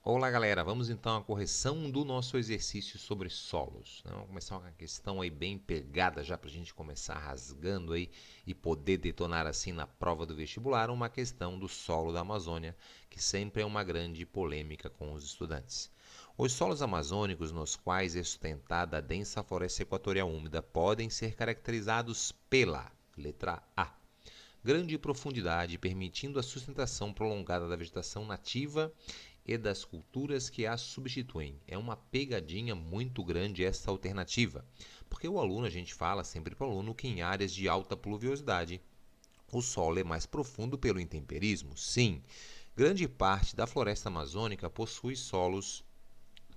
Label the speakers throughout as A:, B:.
A: Olá, galera. Vamos então à correção do nosso exercício sobre solos. Vamos começar uma questão aí bem pegada já para a gente começar rasgando aí e poder detonar assim na prova do vestibular uma questão do solo da Amazônia, que sempre é uma grande polêmica com os estudantes. Os solos amazônicos nos quais é sustentada a densa floresta equatorial úmida podem ser caracterizados pela letra A. Grande profundidade, permitindo a sustentação prolongada da vegetação nativa e das culturas que a substituem. É uma pegadinha muito grande essa alternativa, porque a gente fala sempre para o aluno que em áreas de alta pluviosidade o solo é mais profundo pelo intemperismo. Sim, grande parte da floresta amazônica possui solos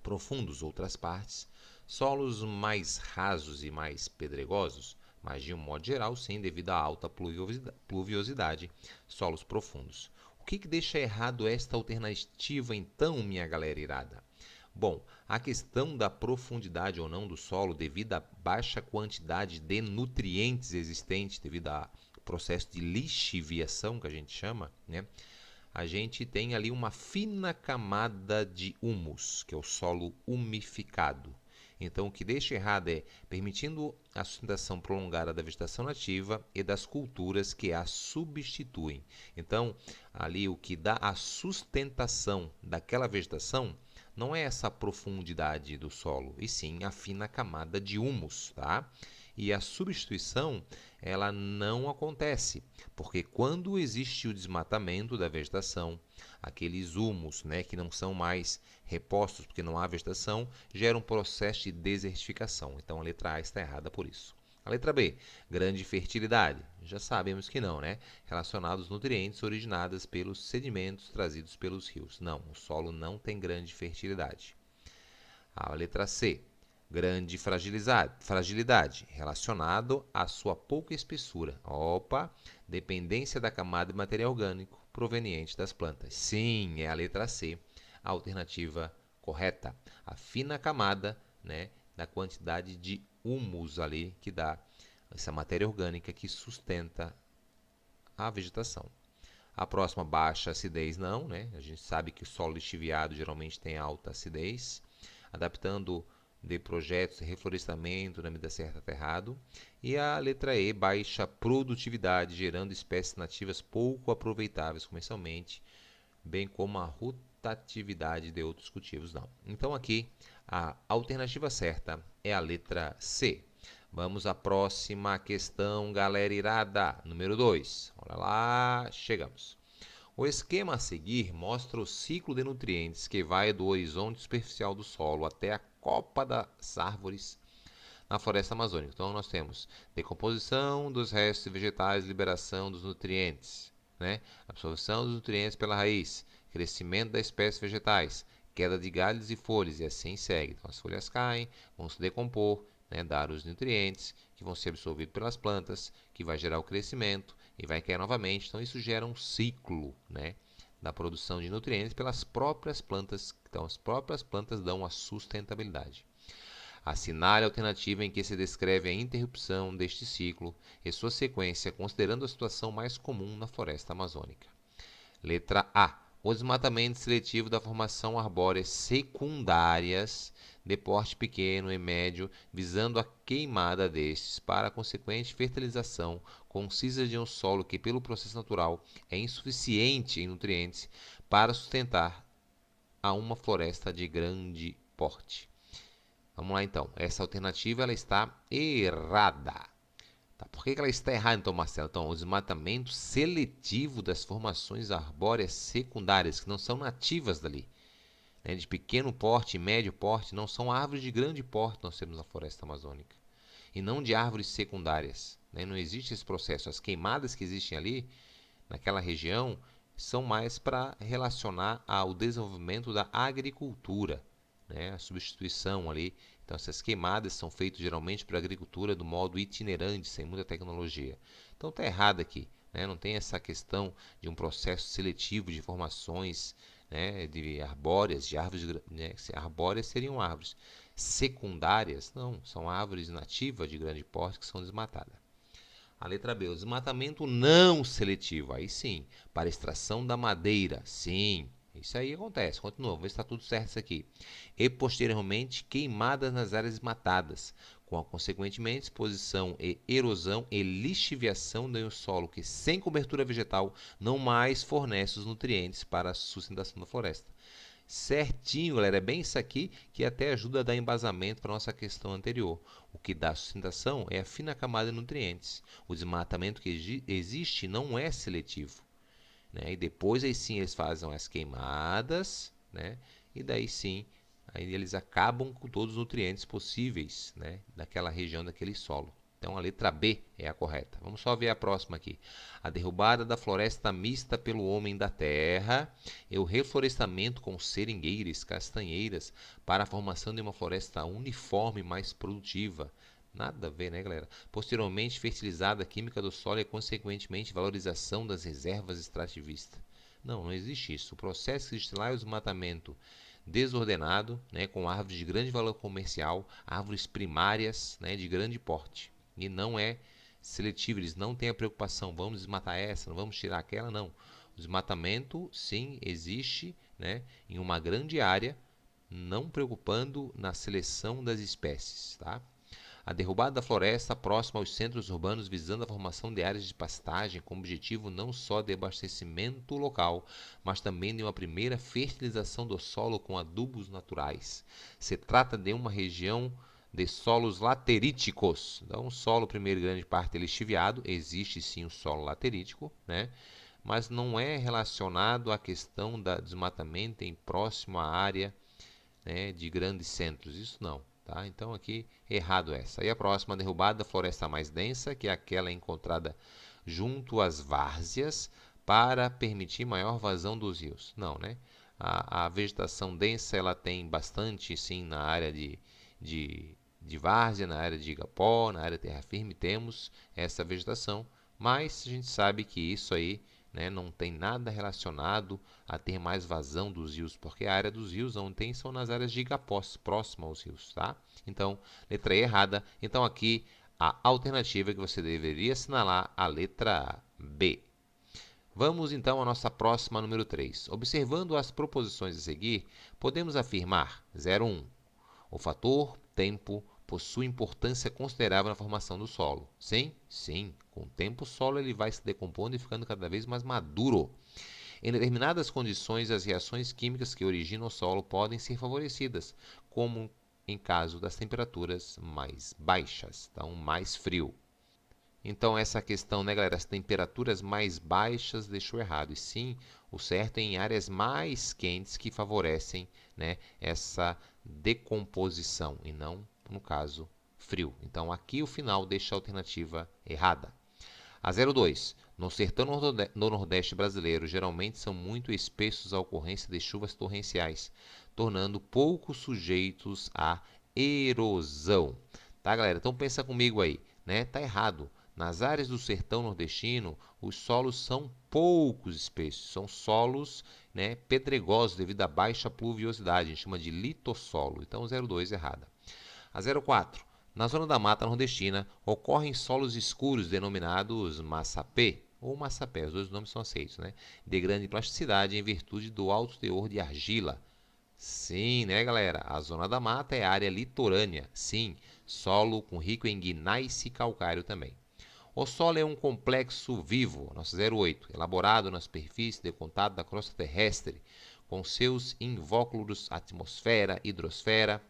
A: profundos, outras partes, solos mais rasos e mais pedregosos, mas de um modo geral, sim, devido à alta pluviosidade, solos profundos. O que deixa errado esta alternativa, então, minha galera irada? Bom, a questão da profundidade ou não do solo, devido à baixa quantidade de nutrientes existentes, devido ao processo de lixiviação que a gente chama, né? A gente tem ali uma fina camada de humus, que é o solo umificado. Então, o que deixa errado é permitindo a sustentação prolongada da vegetação nativa e das culturas que a substituem. Então, ali o que dá a sustentação daquela vegetação não é essa profundidade do solo, e sim a fina camada de humus, tá? E a substituição, ela não acontece, porque quando existe o desmatamento da vegetação, aqueles humus, né, que não são mais repostos porque não há vegetação, gera um processo de desertificação. Então a letra A está errada por isso. A letra B, grande fertilidade. Já sabemos que não, né? Relacionado aos nutrientes originados pelos sedimentos trazidos pelos rios. Não, o solo não tem grande fertilidade. A letra C, grande fragilidade, relacionado à sua pouca espessura. Opa, dependência da camada de material orgânico proveniente das plantas. Sim, é a letra C, a alternativa correta. A fina camada, né, da quantidade de humus ali que dá essa matéria orgânica que sustenta a vegetação. A próxima, baixa acidez, não, né? A gente sabe que o solo lixiviado geralmente tem alta acidez. Adaptando de projetos de reflorestamento na medida certa está errado. E a letra E, baixa produtividade, gerando espécies nativas pouco aproveitáveis comercialmente, bem como a rotatividade de outros cultivos, não. Então aqui a alternativa certa é a letra C. Vamos à próxima questão, galera irada, número 2. Olha lá, chegamos. O esquema a seguir mostra o ciclo de nutrientes que vai do horizonte superficial do solo até a copa das árvores na floresta amazônica. Então nós temos decomposição dos restos vegetais, liberação dos nutrientes, né? Absorção dos nutrientes pela raiz, crescimento das espécies vegetais, queda de galhos e folhas, e assim segue. Então as folhas caem, vão se decompor, né, dar os nutrientes que vão ser absorvidos pelas plantas, que vai gerar o crescimento e vai cair novamente. Então isso gera um ciclo, né, da produção de nutrientes pelas próprias plantas. Então as próprias plantas dão a sustentabilidade. Assinale a alternativa em que se descreve a interrupção deste ciclo e sua sequência, considerando a situação mais comum na floresta amazônica. Letra A. O desmatamento seletivo da formação arbóreas secundárias de porte pequeno e médio, visando a queimada destes para a consequente fertilização concisa de um solo que, pelo processo natural, é insuficiente em nutrientes para sustentar a uma floresta de grande porte. Vamos lá então. Essa alternativa ela está errada. Tá, por que ela está errada então, Marcelo? Então, o desmatamento seletivo das formações arbóreas secundárias, que não são nativas dali, né, de pequeno porte e médio porte, não são árvores de grande porte que nós temos na floresta amazônica. E não de árvores secundárias. Né? Não existe esse processo. As queimadas que existem ali, naquela região, são mais para relacionar ao desenvolvimento da agricultura, né? A substituição ali. Então, essas queimadas são feitas geralmente para a agricultura do modo itinerante, sem muita tecnologia. Então, está errado aqui. Né? Não tem essa questão de um processo seletivo de formações, né, de arbóreas, de árvores, né? Arbóreas seriam árvores. Secundárias, não, são árvores nativas de grande porte que são desmatadas. A letra B, o desmatamento não seletivo, aí sim, para extração da madeira, sim, Isso aí acontece. Continua, vamos ver se está tudo certo isso aqui. E posteriormente queimadas nas áreas desmatadas, com a consequentemente exposição e erosão e lixiviação do solo que sem cobertura vegetal não mais fornece os nutrientes para a sustentação da floresta. Certinho, galera, é bem isso aqui que até ajuda a dar embasamento para a nossa questão anterior. O que dá sustentação é a fina camada de nutrientes. O desmatamento que existe não é seletivo, né? E depois aí sim eles fazem as queimadas, né? E daí sim aí eles acabam com todos os nutrientes possíveis, né? Daquela região, daquele solo. Então a letra B é a correta. Vamos só ver a próxima aqui. A derrubada da floresta mista pelo homem da terra e o reflorestamento com seringueiras, castanheiras para a formação de uma floresta uniforme mais produtiva. Nada a ver, né, galera? Posteriormente, fertilizada a química do solo e, consequentemente, valorização das reservas extrativistas. Não existe isso. O processo que existe lá é o desmatamento desordenado, né, com árvores de grande valor comercial, árvores primárias, né, de grande porte. E não é seletivo, eles não têm a preocupação, vamos desmatar essa, não vamos tirar aquela, não. O desmatamento, sim, existe, né, em uma grande área, não preocupando na seleção das espécies, tá? A derrubada da floresta próxima aos centros urbanos visando a formação de áreas de pastagem com objetivo não só de abastecimento local, mas também de uma primeira fertilização do solo com adubos naturais. Se trata de uma região de solos lateríticos. Então, o solo, primeiro, grande parte é lixiviado, existe sim o solo laterítico, né? Mas não é relacionado à questão do desmatamento em próximo à área, né, de grandes centros. Isso não. Tá? Então aqui errado essa. E a próxima, derrubada da floresta mais densa, que é aquela encontrada junto às várzeas para permitir maior vazão dos rios. Não, né? A vegetação densa ela tem bastante sim na área de várzea, na área de igapó, na área de terra firme temos essa vegetação, mas a gente sabe que isso aí, né, não tem nada relacionado a ter mais vazão dos rios, porque a área dos rios onde tem são nas áreas de igapós, próximo aos rios, tá? Então, letra E errada. Então, aqui, a alternativa que você deveria assinalar, a letra B. Vamos, então, à nossa próxima, número 3. Observando as proposições a seguir, podemos afirmar, 01, o fator tempo possui importância considerável na formação do solo. Sim? Sim. Com o tempo, o solo ele vai se decompondo e ficando cada vez mais maduro. Em determinadas condições, as reações químicas que originam o solo podem ser favorecidas, como em caso das temperaturas mais baixas, então mais frio. Então essa questão, né, galera, as temperaturas mais baixas deixou errado. E sim, o certo é em áreas mais quentes que favorecem, né, essa decomposição e não, no caso, frio. Então aqui o final deixa a alternativa errada. A 02. No sertão no Nordeste brasileiro, geralmente são muito espessos à ocorrência de chuvas torrenciais, tornando pouco sujeitos à erosão. Tá, galera? Então pensa comigo aí, né? Tá errado. Nas áreas do sertão nordestino, os solos são poucos espessos, são solos, né, pedregosos devido à baixa pluviosidade, a gente chama de litossolo. Então 02 errada. A 04. Na zona da mata nordestina, ocorrem solos escuros denominados massapê ou massapé, os dois nomes são aceitos, né? De grande plasticidade em virtude do alto teor de argila. Sim, né, galera? A zona da mata é área litorânea. Sim, solo com rico em gneiss e calcário também. O solo é um complexo vivo, nosso 08, elaborado na superfície de contato da crosta terrestre, com seus invólucros atmosfera, hidrosfera,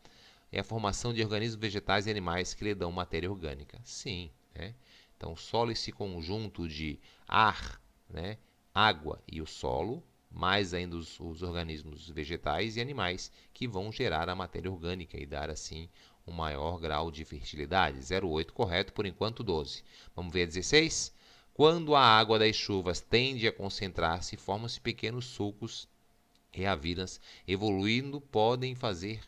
A: é a formação de organismos vegetais e animais que lhe dão matéria orgânica. Sim, né? Então, o solo é esse conjunto de ar, né, água e o solo, mais ainda os organismos vegetais e animais que vão gerar a matéria orgânica e dar, assim, um maior grau de fertilidade. 08 correto, por enquanto 12. Vamos ver a 16? Quando a água das chuvas tende a concentrar-se, formam-se pequenos sulcos e avinas, evoluindo, podem fazer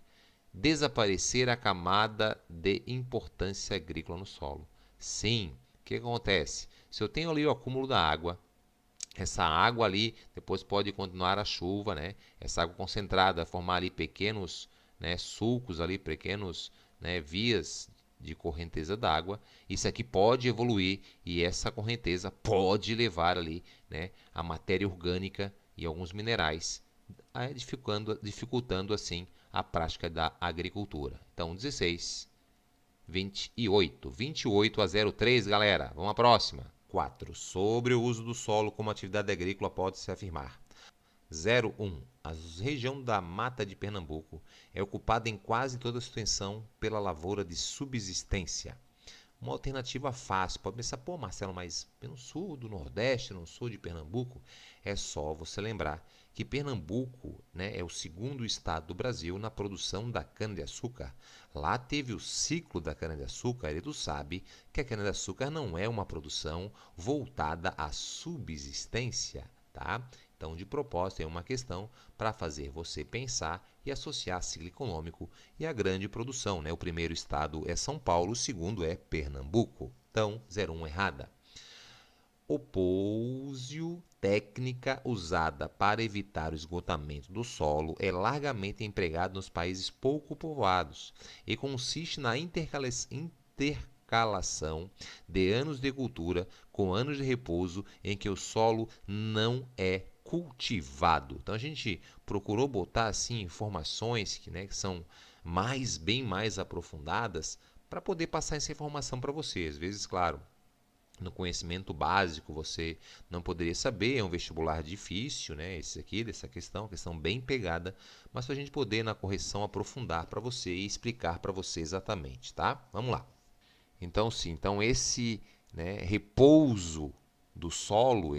A: desaparecer a camada de importância agrícola no solo. Sim, o que acontece? Se eu tenho ali o acúmulo da água, essa água ali depois pode continuar a chuva, né? Essa água concentrada, formar ali pequenos, né, sulcos ali, pequenos, né, vias de correnteza d'água. Isso aqui pode evoluir e essa correnteza pode levar ali, né, a matéria orgânica e alguns minerais dificultando assim a prática da agricultura. Então, 16, 28. 28-03, galera. Vamos à próxima. 4. Sobre o uso do solo como atividade agrícola pode-se afirmar. 01. A região da Mata de Pernambuco é ocupada em quase toda a sua extensão pela lavoura de subsistência. Uma alternativa fácil. Pode pensar, pô, Marcelo, mas no sul do Nordeste, no sul de Pernambuco, é só você lembrar que Pernambuco, né, é o segundo estado do Brasil na produção da cana-de-açúcar. Lá teve o ciclo da cana-de-açúcar e tu sabe que a cana-de-açúcar não é uma produção voltada à subsistência, tá? Então, de propósito, é uma questão para fazer você pensar e associar ciclo econômico e a grande produção, né? O primeiro estado é São Paulo, o segundo é Pernambuco. Então, 01 errada. Opôsio, técnica usada para evitar o esgotamento do solo, é largamente empregado nos países pouco povoados e consiste na intercalação de anos de cultura com anos de repouso em que o solo não é cultivado. Então a gente procurou botar assim informações que são bem mais aprofundadas para poder passar essa informação para você. Às vezes, claro, no conhecimento básico você não poderia saber, é um vestibular difícil, né? Esse aqui, dessa questão bem pegada, mas para a gente poder na correção aprofundar para você e explicar para você exatamente, tá? Vamos lá. Então sim, esse, né, repouso do solo,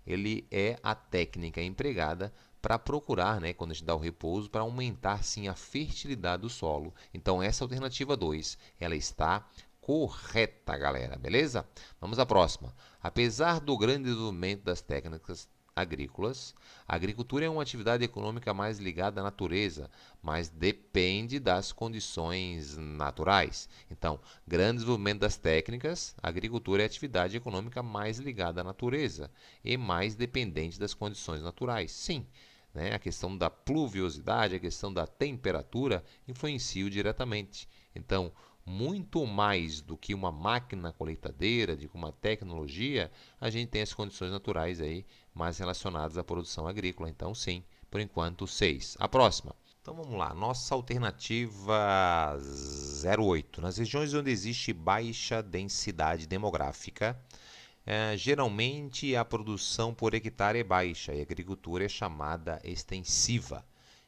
A: ele é a técnica empregada para procurar, né, quando a gente dá o repouso, para aumentar sim a fertilidade do solo. Então essa alternativa 2, ela está correta, galera, beleza? Vamos à próxima. Apesar do grande desenvolvimento das técnicas agrícolas, a agricultura é uma atividade econômica mais ligada à natureza, mas depende das condições naturais. Então, grande desenvolvimento das técnicas, a agricultura é a atividade econômica mais ligada à natureza e mais dependente das condições naturais. Sim, né? A questão da pluviosidade, a questão da temperatura influenciam diretamente. Então, muito mais do que uma máquina colheitadeira, de uma tecnologia, a gente tem as condições naturais aí mais relacionadas à produção agrícola. Então, sim, por enquanto, 6. A próxima. Então, vamos lá. Nossa alternativa 08. Nas regiões onde existe baixa densidade demográfica, geralmente a produção por hectare é baixa e a agricultura é chamada extensiva.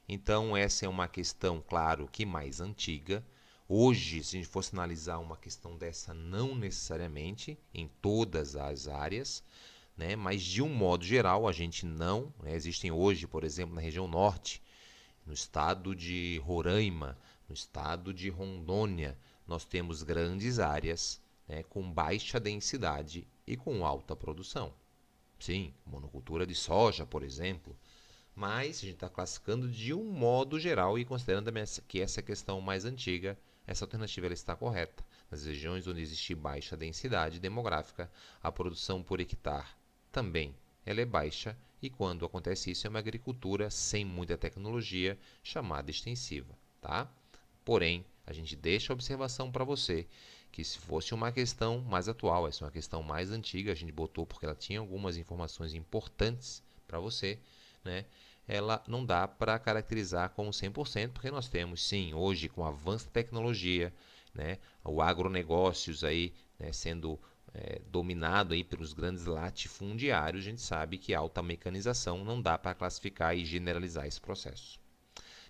A: Então, essa é uma questão, claro, que mais antiga. Hoje, se a gente fosse analisar uma questão dessa, não necessariamente em todas as áreas, né? Mas de um modo geral, a gente não, né? Existem hoje, por exemplo, na região norte, no estado de Roraima, no estado de Rondônia, nós temos grandes áreas, né, com baixa densidade e com alta produção. Sim, monocultura de soja, por exemplo. Mas a gente está classificando de um modo geral e considerando que essa questão mais antiga, essa alternativa ela está correta. Nas regiões onde existe baixa densidade demográfica, a produção por hectare também ela é baixa e quando acontece isso é uma agricultura sem muita tecnologia chamada extensiva, tá? Porém, a gente deixa a observação para você que se fosse uma questão mais atual, essa é uma questão mais antiga, a gente botou porque ela tinha algumas informações importantes para você, né? Ela não dá para caracterizar como 100%, porque nós temos sim, hoje com o avanço da tecnologia, né, o agronegócios aí, né, sendo dominado aí pelos grandes latifundiários, a gente sabe que alta mecanização não dá para classificar e generalizar esse processo.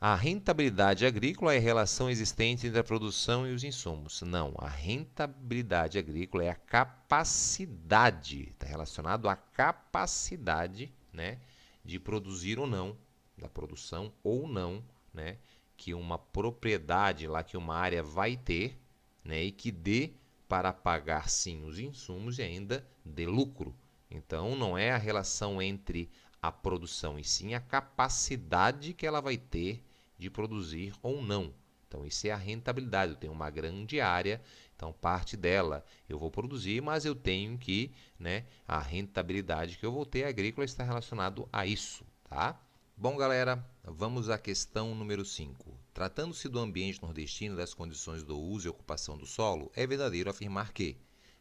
A: A rentabilidade agrícola é a relação existente entre a produção e os insumos. Não, a rentabilidade agrícola é a capacidade, está relacionado à capacidade, né, de produzir ou não, da produção ou não, né, que uma propriedade lá, que uma área vai ter, né, e que dê para pagar sim os insumos e ainda dê lucro. Então não é a relação entre a produção e sim a capacidade que ela vai ter de produzir ou não. Então isso é a rentabilidade. Eu tenho uma grande área, então parte dela eu vou produzir, mas eu tenho que, né, a rentabilidade que eu vou ter agrícola está relacionado a isso, tá? Bom, galera, vamos à questão número 5. Tratando-se do ambiente nordestino e das condições do uso e ocupação do solo, é verdadeiro afirmar que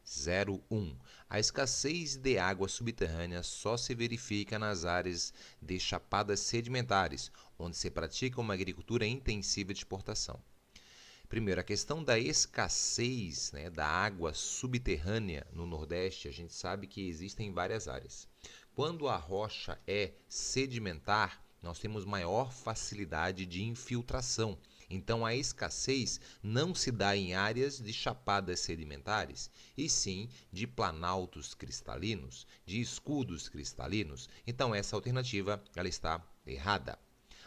A: 01. A escassez de água subterrânea só se verifica nas áreas de chapadas sedimentares, onde se pratica uma agricultura intensiva de exportação. Primeiro, a questão da escassez, né, da água subterrânea no Nordeste, a gente sabe que existem várias áreas. Quando a rocha é sedimentar, nós temos maior facilidade de infiltração. Então, a escassez não se dá em áreas de chapadas sedimentares, e sim de planaltos cristalinos, de escudos cristalinos. Então, essa alternativa ela está errada.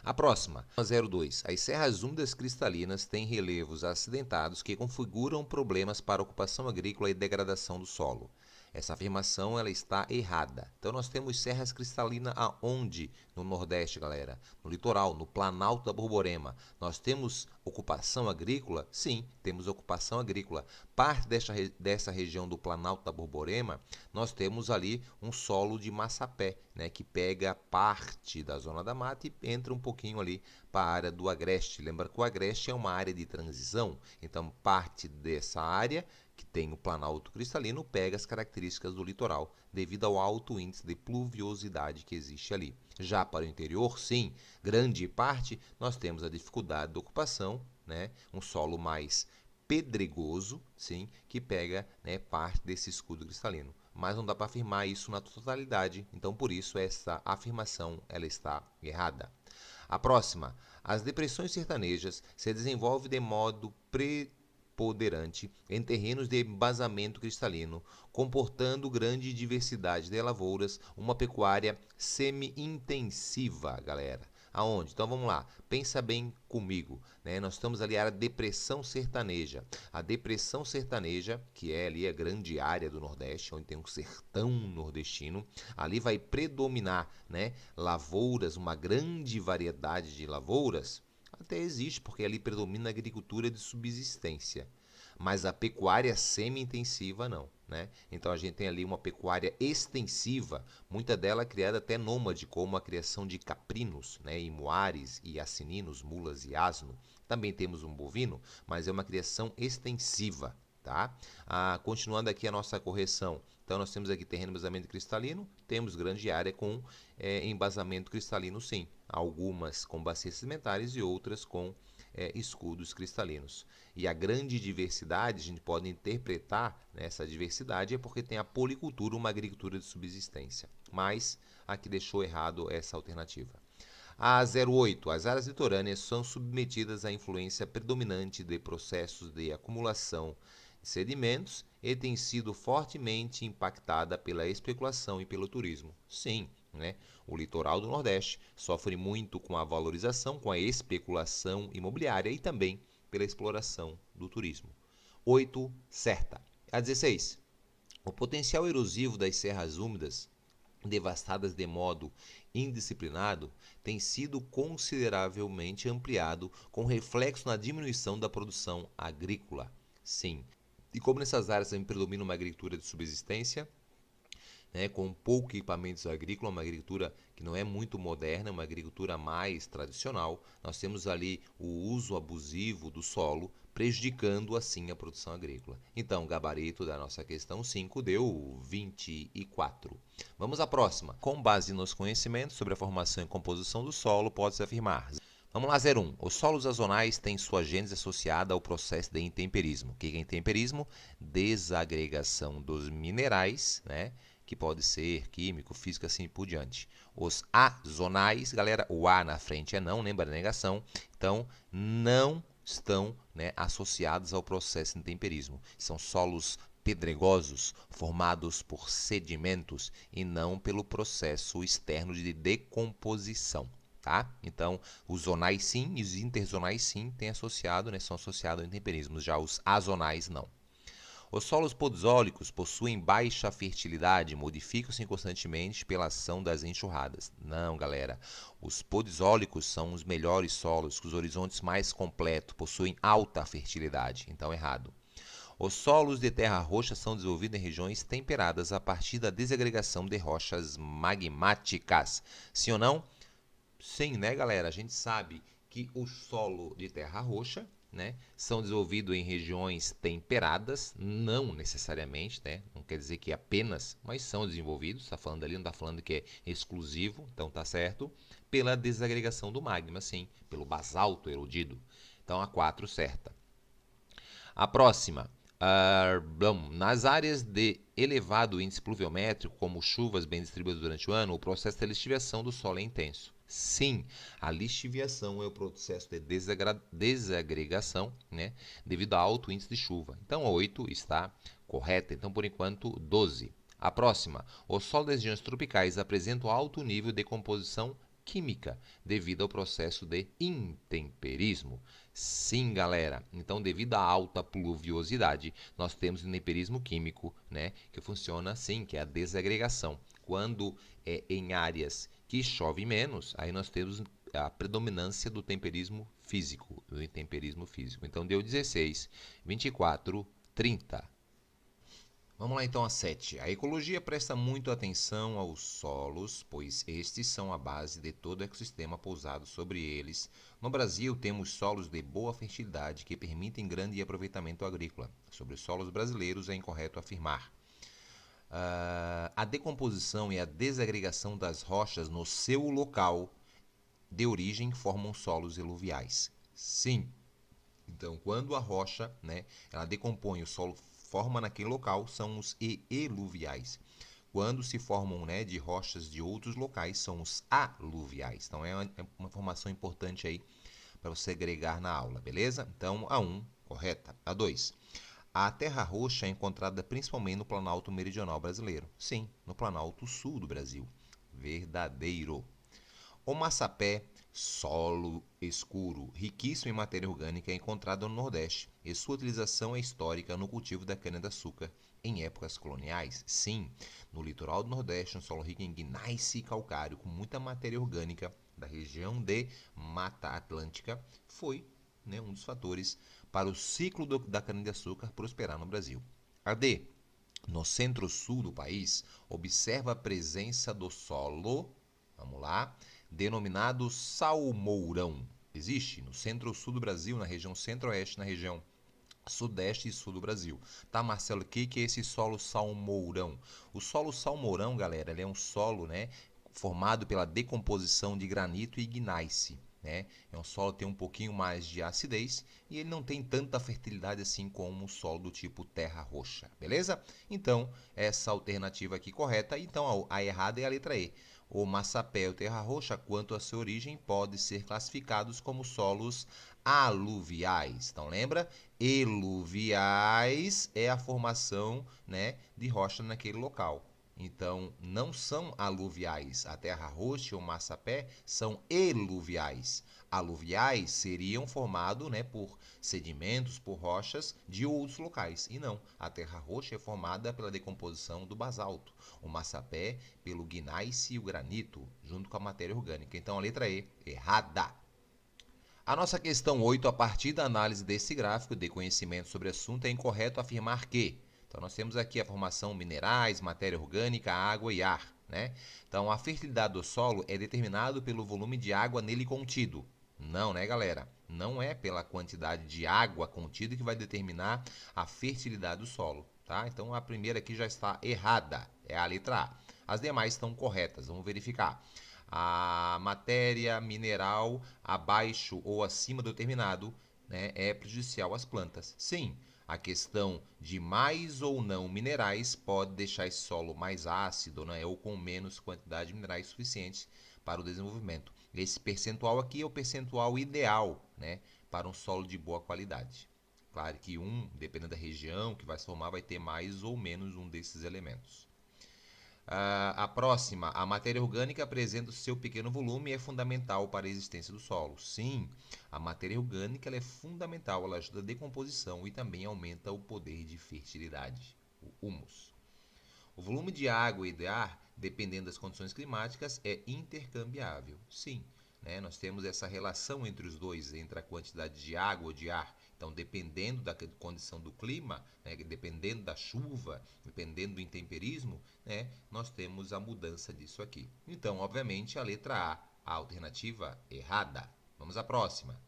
A: A próxima, 02. As serras úmidas cristalinas têm relevos acidentados que configuram problemas para ocupação agrícola e degradação do solo. Essa afirmação ela está errada. Então nós temos serras cristalinas aonde? No Nordeste, galera. No litoral, no Planalto da Borborema. Nós temos ocupação agrícola? Sim, temos ocupação agrícola. Parte dessa região do Planalto da Borborema, nós temos ali um solo de massapé, né, que pega parte da zona da mata e entra um pouquinho ali para a área do agreste. Lembra que o agreste é uma área de transição, então parte dessa área que tem o planalto cristalino pega as características do litoral, devido ao alto índice de pluviosidade que existe ali. Já para o interior, sim, grande parte, nós temos a dificuldade da ocupação, né? Um solo mais pedregoso, sim, que pega, né, parte desse escudo cristalino. Mas não dá para afirmar isso na totalidade, então por isso essa afirmação ela está errada. A próxima, as depressões sertanejas se desenvolvem de modo preponderante em terrenos de embasamento cristalino, comportando grande diversidade de lavouras, uma pecuária semi-intensiva, galera. Aonde? Então vamos lá, pensa bem comigo, né? Nós estamos ali a depressão sertaneja. A depressão sertaneja, que é ali a grande área do Nordeste, onde tem um sertão nordestino, ali vai predominar, né, lavouras, uma grande variedade de lavouras. Até existe, porque ali predomina a agricultura de subsistência. Mas a pecuária semi-intensiva não, né? Então a gente tem ali uma pecuária extensiva, muita dela criada até nômade, como a criação de caprinos, né, e muares e assininos, mulas e asno. Também temos um bovino, mas é uma criação extensiva, tá? Continuando aqui a nossa correção. Então nós temos aqui terreno de embasamento cristalino, temos grande área com embasamento cristalino sim, algumas com bacias sedimentares e outras com escudos cristalinos. E a grande diversidade, a gente pode interpretar, né, essa diversidade é porque tem a policultura, uma agricultura de subsistência. Mas aqui deixou errado essa alternativa. A 08. As áreas litorâneas são submetidas à influência predominante de processos de acumulação de sedimentos e tem sido fortemente impactada pela especulação e pelo turismo. Sim, né? O litoral do Nordeste sofre muito com a valorização, com a especulação imobiliária e também pela exploração do turismo. 8. Certa. A 16. O potencial erosivo das serras úmidas, devastadas de modo indisciplinado, tem sido consideravelmente ampliado, com reflexo na diminuição da produção agrícola. Sim. E como nessas áreas também predomina uma agricultura de subsistência, né, com pouco equipamentos agrícolas, uma agricultura que não é muito moderna, uma agricultura mais tradicional, nós temos ali o uso abusivo do solo, prejudicando assim a produção agrícola. Então, o gabarito da nossa questão 5 deu 24. Vamos à próxima. Com base nos conhecimentos sobre a formação e composição do solo, pode-se afirmar. Vamos lá, 01. Os solos azonais têm sua gênese associada ao processo de intemperismo. O que é intemperismo? Desagregação dos minerais, né? Que pode ser químico, físico, assim por diante. Os azonais, galera, o A na frente é não, lembra da negação. Então, não estão, né, associados ao processo de intemperismo. São solos pedregosos, formados por sedimentos e não pelo processo externo de decomposição. Tá? Então, os zonais sim e os interzonais sim têm associado, né, são associados ao intemperismo, já os azonais não. Os solos podizólicos possuem baixa fertilidade, modificam-se constantemente pela ação das enxurradas. Não, galera. Os podizólicos são os melhores solos, com os horizontes mais completos, possuem alta fertilidade. Então, errado. Os solos de terra roxa são desenvolvidos em regiões temperadas a partir da desagregação de rochas magmáticas. Sim ou não? Sim, né, galera? A gente sabe que o solo de terra roxa, né, são desenvolvidos em regiões temperadas, não necessariamente, né, não quer dizer que apenas, mas são desenvolvidos, está falando ali, não está falando que é exclusivo, então tá certo, pela desagregação do magma, sim, pelo basalto erodido. Então a 4 certa. A próxima, nas áreas de elevado índice pluviométrico, como chuvas bem distribuídas durante o ano, o processo de lixiviação do solo é intenso. Sim, a lixiviação é o processo de desagregação, né, devido a alto índice de chuva. Então, a 8 está correta. Então, por enquanto, 12. A próxima, os solos das regiões tropicais apresentam alto nível de composição química devido ao processo de intemperismo. Sim, galera. Então, devido à alta pluviosidade, nós temos o intemperismo químico, né, que funciona assim, que é a desagregação. Quando é em áreas que chove menos, aí nós temos a predominância do temperismo físico, do intemperismo físico. Então, deu 16, 24, 30. Vamos lá então a 7. A ecologia presta muito atenção aos solos, pois estes são a base de todo o ecossistema pousado sobre eles. No Brasil, temos solos de boa fertilidade que permitem grande aproveitamento agrícola. Sobre os solos brasileiros, é incorreto afirmar. A decomposição e a desagregação das rochas no seu local de origem formam solos eluviais. Sim. Então, quando a rocha, né, ela decompõe o solo, forma naquele local, são os eluviais. Quando se formam, né, de rochas de outros locais, são os aluviais. Então, é uma informação importante aí para você agregar na aula, beleza? Então, a 1, correta. A 2. A terra roxa é encontrada principalmente no Planalto Meridional brasileiro. Sim, no Planalto Sul do Brasil. Verdadeiro. O massapé, solo escuro, riquíssimo em matéria orgânica, é encontrado no Nordeste e sua utilização é histórica no cultivo da cana-de-açúcar em épocas coloniais. Sim, no litoral do Nordeste, um solo rico em gneiss e calcário, com muita matéria orgânica da região de Mata Atlântica, foi, né, um dos fatores para o ciclo da cana-de-açúcar prosperar no Brasil. A D. No centro-sul do país, observa a presença do solo, vamos lá, denominado salmourão. Existe no centro-sul do Brasil, na região centro-oeste, na região sudeste e sul do Brasil. Tá, Marcelo, o que é esse solo salmourão? O solo salmourão, galera, ele é um solo, né, formado pela decomposição de granito e gneiss. Né? É um solo que tem um pouquinho mais de acidez e ele não tem tanta fertilidade assim como o solo do tipo terra roxa, beleza? Então, essa alternativa aqui correta, então a errada é a letra E. O massapé e o terra roxa, quanto à sua origem, podem ser classificados como solos aluviais. Então, lembra? Eluviais é a formação, né, de rocha naquele local. Então, não são aluviais. A terra roxa ou massapé são eluviais. Aluviais seriam formados, né, por sedimentos, por rochas de outros locais. E não, a terra roxa é formada pela decomposição do basalto. O massapé pelo gneiss e o granito, junto com a matéria orgânica. Então, a letra E, errada. A nossa questão 8, a partir da análise desse gráfico de conhecimento sobre o assunto, é incorreto afirmar que... Então, nós temos aqui a formação minerais, matéria orgânica, água e ar. Né? Então, a fertilidade do solo é determinado pelo volume de água nele contido. Não, né, galera? Não é pela quantidade de água contida que vai determinar a fertilidade do solo. Tá? Então, a primeira aqui já está errada. É a letra A. As demais estão corretas. Vamos verificar. A matéria mineral abaixo ou acima do determinado, né, é prejudicial às plantas. Sim, a questão de mais ou não minerais pode deixar esse solo mais ácido, né, ou com menos quantidade de minerais suficientes para o desenvolvimento. Esse percentual aqui é o percentual ideal, né, para um solo de boa qualidade. Claro que dependendo da região que vai se formar, vai ter mais ou menos um desses elementos. A próxima, a matéria orgânica apresenta o seu pequeno volume e é fundamental para a existência do solo. Sim, a matéria orgânica ela é fundamental, ela ajuda a decomposição e também aumenta o poder de fertilidade, o humus. O volume de água e de ar, dependendo das condições climáticas, é intercambiável. Sim, né? Nós temos essa relação entre os dois, entre a quantidade de água ou de ar. Então, dependendo da condição do clima, né, dependendo da chuva, dependendo do intemperismo, né, nós temos a mudança disso aqui. Então, obviamente, a letra A, a alternativa errada. Vamos à próxima.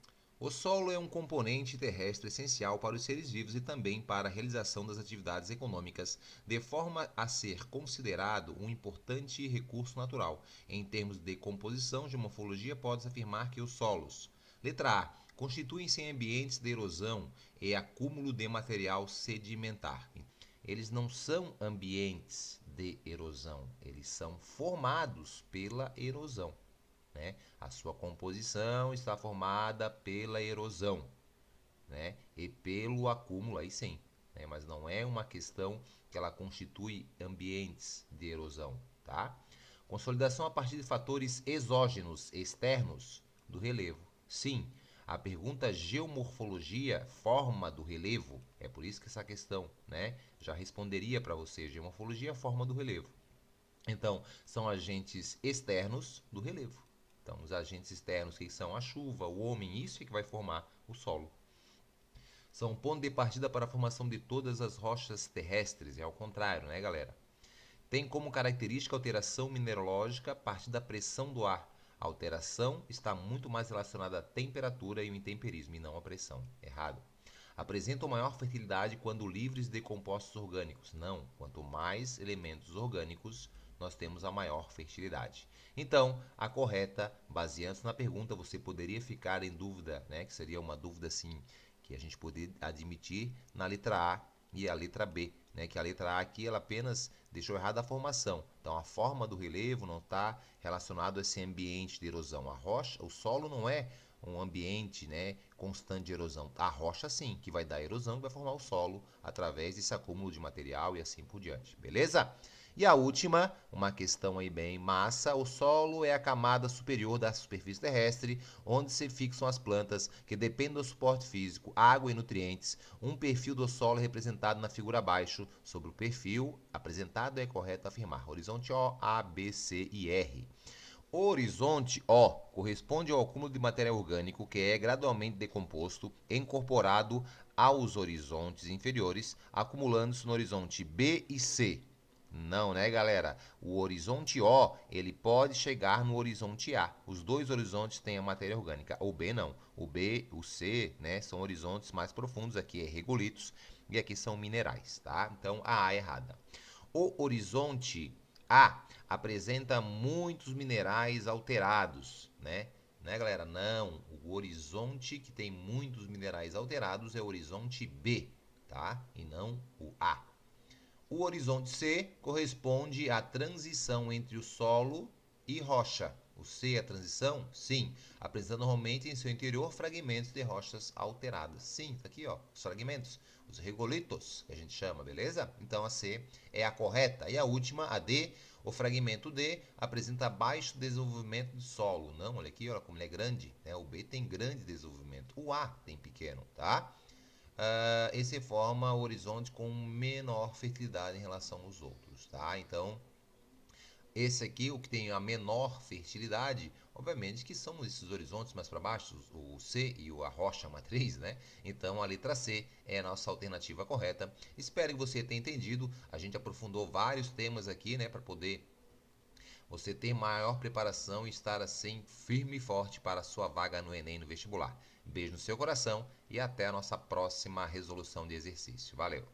A: O solo é um componente terrestre essencial para os seres vivos e também para a realização das atividades econômicas, de forma a ser considerado um importante recurso natural. Em termos de composição de morfologia, pode-se afirmar que os solos: letra A. Constituem-se em ambientes de erosão e acúmulo de material sedimentar. Eles não são ambientes de erosão, eles são formados pela erosão. Né? A sua composição está formada pela erosão, né? E pelo acúmulo, aí sim, né? Mas não é uma questão que ela constitui ambientes de erosão, tá? Consolidação a partir de fatores exógenos, externos do relevo. Sim, a pergunta geomorfologia, forma do relevo, é por isso que essa questão, né, já responderia para você, geomorfologia, forma do relevo. Então, são agentes externos do relevo. Então, os agentes externos que são a chuva, o homem, isso é que vai formar o solo. São um ponto de partida para a formação de todas as rochas terrestres, é ao contrário, né, galera? Tem como característica a alteração mineralógica a partir da pressão do ar. A alteração está muito mais relacionada à temperatura e ao intemperismo, e não à pressão. Errado. Apresentam maior fertilidade quando livres de compostos orgânicos. Não, quanto mais elementos orgânicos, nós temos a maior fertilidade. Então, a correta, baseando-se na pergunta, você poderia ficar em dúvida, né, que seria uma dúvida assim, que a gente poderia admitir na letra A e a letra B, né, que a letra A aqui ela apenas deixou errada a formação. Então, a forma do relevo não está relacionado a esse ambiente de erosão. A rocha, o solo não é um ambiente, né, constante de erosão. A rocha sim, que vai dar erosão e vai formar o solo através desse acúmulo de material e assim por diante. Beleza? E a última, uma questão aí bem massa, o solo é a camada superior da superfície terrestre, onde se fixam as plantas que dependem do suporte físico, água e nutrientes. Um perfil do solo é representado na figura abaixo. Sobre o perfil apresentado é correto afirmar horizonte O, A, B, C e R. O horizonte O corresponde ao acúmulo de material orgânico que é gradualmente decomposto, incorporado aos horizontes inferiores, acumulando-se no horizonte B e C. Não, né, galera? O horizonte O, ele pode chegar no horizonte A. Os dois horizontes têm a matéria orgânica. O B não. O B, o C, né, são horizontes mais profundos. Aqui é regolitos e aqui são minerais, tá? Então, a A é errada. O horizonte A apresenta muitos minerais alterados, né? Né, galera? Não. O horizonte que tem muitos minerais alterados é o horizonte B, tá? E não o A. O horizonte C corresponde à transição entre o solo e rocha. O C é a transição? Sim. Apresentando normalmente em seu interior fragmentos de rochas alteradas. Sim, tá aqui, ó, os fragmentos, os regolitos, que a gente chama, beleza? Então a C é a correta. E a última, a D, o fragmento D apresenta baixo desenvolvimento de solo. Não, olha aqui, olha como ele é grande, né? O B tem grande desenvolvimento, o A tem pequeno, tá? Esse forma o horizonte com menor fertilidade em relação aos outros, tá? Então, esse aqui, o que tem a menor fertilidade, obviamente que são esses horizontes mais para baixo, o C e a rocha matriz, né? Então, a letra C é a nossa alternativa correta. Espero que você tenha entendido. A gente aprofundou vários temas aqui, né, para poder você ter maior preparação e estar assim firme e forte para a sua vaga no Enem no vestibular. Beijo no seu coração e até a nossa próxima resolução de exercício. Valeu!